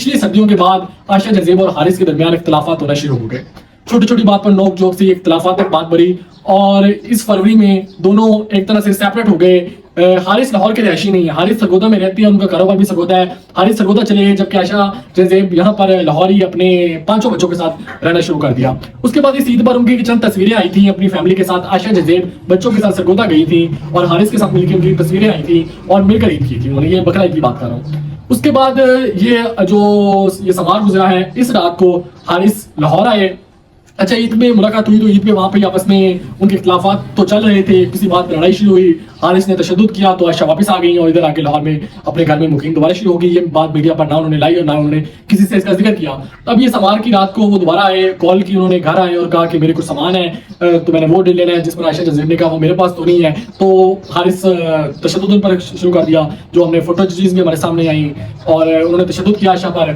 पिछली सर्दियों के बाद आयशा जजेब और हारिस के दरमियान इख्तलाफात होना शुरू हो गए। छोटी छोटी बात पर नोक झोंक से इख्तलाफात तक बात बढ़ी और इस फरवरी में दोनों एक तरह से सेपरेट हो गए। हारिस लाहौर के रहायशी नहीं है, हारिस सरगोदा में रहती है, उनका कारोबार भी सरगोदा है। हारिस सरगोदा चले गए जबकि आयशा जजेब यहाँ पर लाहौर ही अपने 5 बच्चों के साथ रहना शुरू कर दिया। उसके बाद इस ईद पर उनकी चंद तस्वीरें आई थी अपनी फैमिली के साथ। आयशा जजेब बच्चों के साथ सरगोदा गई थी और हारिस के साथ मिलकर उनकी तस्वीरें आई थी और मिलकर ईद की थी उन्होंने। ये बकरा ईद की बात कर रहा हूँ। उसके बाद ये समार गुजरा है, इस रात को हारिस लाहौर आए। अच्छा, ईद में मुलाकात हुई तो ईद में वहाँ पे आपस में उनके इख्तलाफात तो चल रहे थे, किसी बात पर लड़ाई शुरू हुई, हारिस ने तशद्दुद किया तो आयशा वापस आ गई और इधर आके लाहौर में अपने घर में मुकीम दोबारा शुरू हो गई। ये बात मीडिया पर ना उन्होंने लाई और ना उन्होंने किसी से इसका जिक्र किया। तब ये समार की रात को वो दोबारा आए, कॉल की उन्होंने, घर आए और कहा कि मेरे कुछ सामान है तो मैंने वो डील लेना है, जिस पर आयशा जजीब ने कहा वो मेरे पास तो नहीं है। तो हारिस तशद्दुद उन पर शुरू कर दिया, जो हमने फोटोज भी हमारे सामने आई और उन्होंने तशद्दुद किया आयशा पर।